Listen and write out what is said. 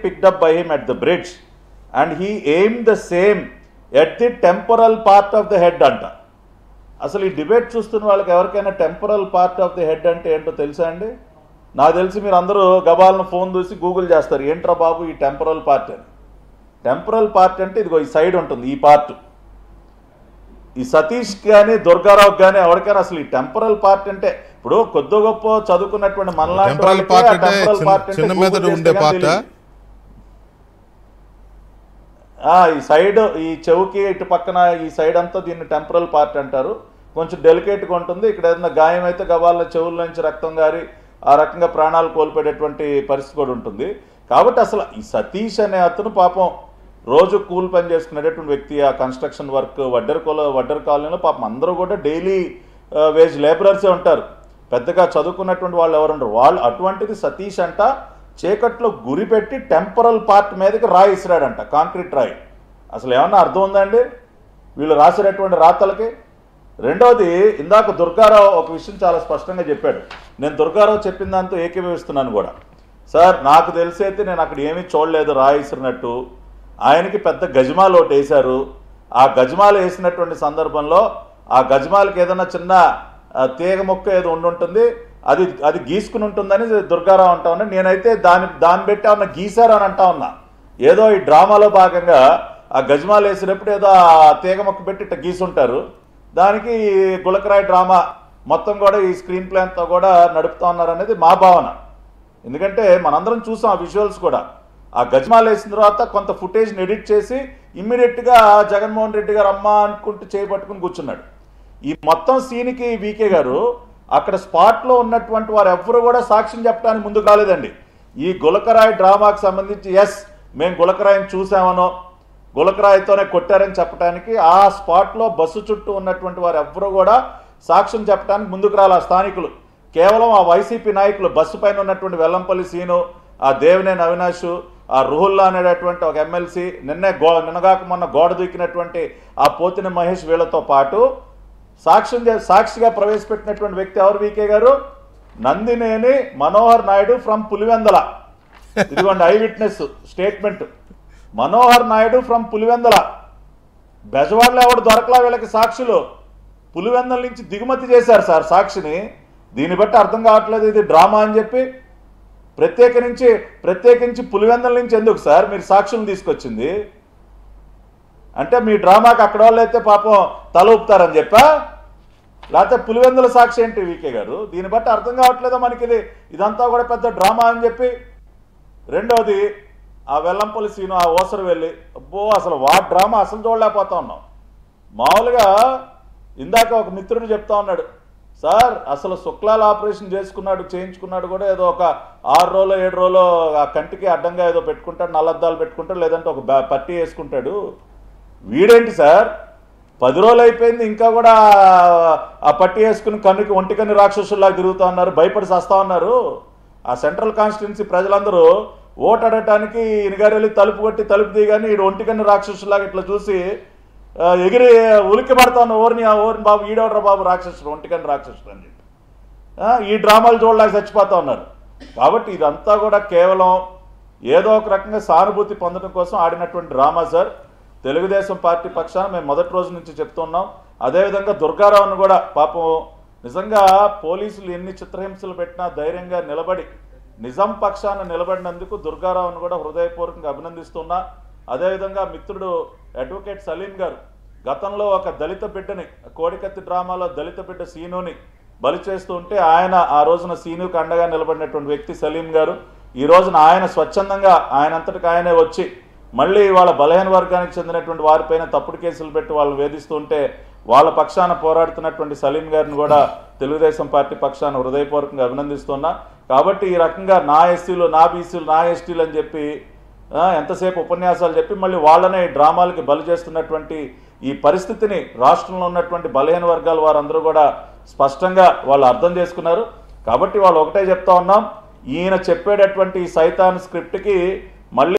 picked up by him at the bridge and he aimed the same at the temporal part of the head anta. అసలు ఈ debate చూస్తున్న వాళ్ళకి ఎవరికైనా temporal part of the head అంటే ఏంటో తెలుసా అండి? నాకు తెలిసి మీరు అందరూ గబాలను ఫోన్ చూసి గూగుల్ చేస్తారు, ఏంట్రా బాబు ఈ టెంపరల్ పార్ట్ అని. టెంపరల్ పార్ట్ అంటే ఇదిగో ఈ సైడ్ ఉంటుంది, ఈ పార్ట్. ఈ సతీష్ కానీ దుర్గారావు కానీ ఎవరికైనా అసలు ఈ టెంపరల్ పార్ట్ అంటే, ఇప్పుడు కొద్ది గొప్ప చదువుకున్నటువంటి మనలాంటి టెంపరల్ పార్ట్ ఈ సైడ్, ఈ చెవుకి ఇటు పక్కన ఈ సైడ్ అంతా దీన్ని టెంపరల్ పార్ట్ అంటారు. కొంచెం డెలికేట్గా ఉంటుంది. ఇక్కడ ఏదైనా గాయం అయితే గబాల చెవుల నుంచి రక్తం గారి ఆ రకంగా ప్రాణాలు కోల్పోయేటటువంటి పరిస్థితి కూడా ఉంటుంది. కాబట్టి అసలు ఈ సతీష్ అనే అతను పాపం రోజు కూల్ పని చేసుకునేటటువంటి వ్యక్తి. ఆ కన్స్ట్రక్షన్ వర్క్ వడ్డర్ కాలనీలో పాపం అందరూ కూడా డైలీ వేజ్ లేబరర్సే ఉంటారు, పెద్దగా చదువుకున్నటువంటి వాళ్ళు ఎవరు ఉండరు. వాళ్ళు అటువంటిది సతీష్ అంట చీకట్లో గురి పెట్టి టెంపరల్ పార్ట్ మీదకి రాయి ఇసిరాడంట, కాంక్రీట్ రాయి. అసలు ఏమన్నా అర్థం ఉందండి వీళ్ళు రాసేటటువంటి రాతలకి? రెండవది, ఇందాక దుర్గారావు ఒక విషయం చాలా స్పష్టంగా చెప్పాడు. నేను దుర్గారావు చెప్పిన దాంతో ఏకీభవిస్తున్నాను కూడా. సార్ నాకు తెలిసి అయితే నేను అక్కడ ఏమీ చూడలేదు రాయి ఇసిరినట్టు. ఆయనకి పెద్ద గజమాలు ఒకటి వేశారు. ఆ గజమాలు వేసినటువంటి సందర్భంలో ఆ గజమాలకి ఏదైనా చిన్న తీగ మొక్క ఏదో ఉండుంటుంది, అది గీసుకుని ఉంటుందని దుర్గారావు అంటా ఉన్నా. నేనైతే దాన్ని పెట్టి ఏమన్నా గీశారు అని అంటా ఉన్నా. ఏదో ఈ డ్రామాలో భాగంగా ఆ గజమాలు వేసినప్పుడు ఏదో ఆ తీగ మొక్క పెట్టి ఇట్లా గీసుంటారు. దానికి గులకరాయి డ్రామా మొత్తం కూడా ఈ స్క్రీన్ ప్లే అంతా కూడా నడుపుతా ఉన్నారు అనేది మా భావన. ఎందుకంటే మనందరం చూసాం ఆ విజువల్స్ కూడా. ఆ గజమాలు వేసిన తర్వాత కొంత ఫుటేజ్ని ఎడిట్ చేసి ఇమ్మీడియట్గా జగన్మోహన్ రెడ్డి గారు అమ్మ అనుకుంటూ చేపట్టుకుని కూర్చున్నాడు. ఈ మొత్తం సీన్కి వీకే గారు అక్కడ స్పాట్లో ఉన్నటువంటి వారు ఎవ్వరు కూడా సాక్ష్యం చెప్పడానికి ముందుకు రాలేదండి. ఈ గులకరాయి డ్రామాకు సంబంధించి ఎస్ మేము గులకరాయిని చూసామనో గులకరాయితోనే కొట్టారని చెప్పడానికి ఆ స్పాట్లో బస్సు చుట్టూ ఉన్నటువంటి వారు ఎవ్వరూ కూడా సాక్ష్యం చెప్పడానికి ముందుకు రాల స్థానికులు. కేవలం ఆ వైసీపీ నాయకులు, బస్సు పైన ఉన్నటువంటి వెల్లంపల్లి సీను, ఆ దేవినేని అవినాష్, ఆ రుహుల్లా అనేటటువంటి ఒక ఎమ్మెల్సీ, నిన్నగాక మొన్న గోడ దూకినటువంటి ఆ పోతిన మహేష్ వీళ్ళతో పాటు సాక్షిగా ప్రవేశపెట్టినటువంటి వ్యక్తి ఎవరు వీకే గారు? నందినేని మనోహర్ నాయుడు ఫ్రమ్ పులివెందల. ఇదిగోండి eye witness statement. Manohar Naidu from Pulivendula. బెజవాడలో ఎవడు దొరకలా వీళ్ళకి సాక్షులు. పులివెందల నుంచి దిగుమతి చేశారు సార్ సాక్షిని. దీన్ని బట్టి అర్థం కావట్లేదు ఇది డ్రామా అని చెప్పి. ప్రత్యేకించి పులివెందల నుంచి ఎందుకు సార్ మీరు సాక్షులను తీసుకొచ్చింది? అంటే మీ డ్రామాకి అక్కడ వాళ్ళు అయితే పాపం తల ఊపుతారని చెప్పా, లేకపోతే పులివెందుల సాక్షి ఏంటి వీకే గారు? దీన్ని బట్టి అర్థం కావట్లేదా మనకి ఇదంతా కూడా పెద్ద డ్రామా అని చెప్పి. రెండవది, ఆ వెల్లంపల్లి సీను, ఆ ఓసరు వెళ్ళి అబ్బో అసలు డ్రామా అసలు చూడలేకపోతా ఉన్నాం. మామూలుగా ఇందాక ఒక మిత్రుడు చెప్తా ఉన్నాడు, సార్ అసలు శుక్లాల ఆపరేషన్ చేయించుకున్నాడు కూడా ఏదో ఒక 6 రోజులు 7 రోజులు ఆ కంటికి అడ్డంగా ఏదో పెట్టుకుంటాడు, నల్లద్దాలు పెట్టుకుంటాడు, లేదంటే ఒక పట్టీ వేసుకుంటాడు. వీడేంటి సార్ 10 రోజులు అయిపోయింది ఇంకా కూడా ఆ పట్టి వేసుకుని ఒంటికన్ను రాక్షసుల్లాగా తిరుగుతూ ఉన్నారు, భయపడి సస్తా ఉన్నారు. ఆ సెంట్రల్ కాన్స్టిట్యున్సీ ప్రజలందరూ ఓటు అడగటానికి ఈయనగారు వెళ్ళి తలుపు కొట్టి తలుపు దిగాని ఈడు ఒంటికన్ను రాక్షసులాగా ఇట్లా చూసి ఎగిరి ఉలిక్కి పడతా ఉన్నా, ఓరిని బాబు ఈడవడరా బాబు రాక్షసుడు, ఒంటికన్ను రాక్షసుడు అని చెప్పి ఈ డ్రామాలు చూడలేక చచ్చిపోతా ఉన్నారు. కాబట్టి ఇదంతా కూడా కేవలం ఏదో ఒక రకంగా సానుభూతి పొందడం కోసం ఆడినటువంటి డ్రామా సార్. తెలుగుదేశం పార్టీ పక్షాన మేము మొదటి రోజు నుంచి చెప్తున్నాం. అదేవిధంగా దుర్గారావును కూడా పాపం నిజంగా పోలీసులు ఎన్ని చిత్రహింసలు పెట్టినా ధైర్యంగా నిలబడి నిజం పక్షాన నిలబడినందుకు దుర్గారావును కూడా హృదయపూర్వకంగా అభినందిస్తున్నా. అదేవిధంగా మిత్రుడు అడ్వకేట్ సలీం గారు గతంలో ఒక దళిత బిడ్డని, కోడికత్తి డ్రామాలో దళిత బిడ్డ సీనుని బలి చేస్తూ ఉంటే ఆయన ఆ రోజున సీనుకు అండగా నిలబడినటువంటి వ్యక్తి సలీం గారు ఈ రోజున ఆయన స్వచ్ఛందంగా ఆయనంతటికి ఆయనే వచ్చి మళ్ళీ వాళ్ళ బలహీన వర్గానికి చెందినటువంటి వారిపైన తప్పుడు కేసులు పెట్టి వాళ్ళు వేధిస్తుంటే వాళ్ళ పక్షాన పోరాడుతున్నటువంటి సలీం గారిని కూడా తెలుగుదేశం పార్టీ పక్షాన హృదయపూర్వకంగా అభినందిస్తున్నా. కాబట్టి ఈ రకంగా నా ఎస్సీలు, నా బీసీలు, నా ఎస్టీలు అని చెప్పి ఎంతసేపు ఉపన్యాసాలు చెప్పి మళ్ళీ వాళ్ళనే డ్రామాలకి బలి చేస్తున్నటువంటి ఈ పరిస్థితిని రాష్ట్రంలో ఉన్నటువంటి బలహీన వర్గాల వారందరూ కూడా స్పష్టంగా వాళ్ళు అర్థం చేసుకున్నారు. కాబట్టి వాళ్ళు ఒకటే చెప్తా ఉన్నాం, ఈయన చెప్పేటటువంటి సైతాన్ స్క్రిప్ట్కి మళ్ళీ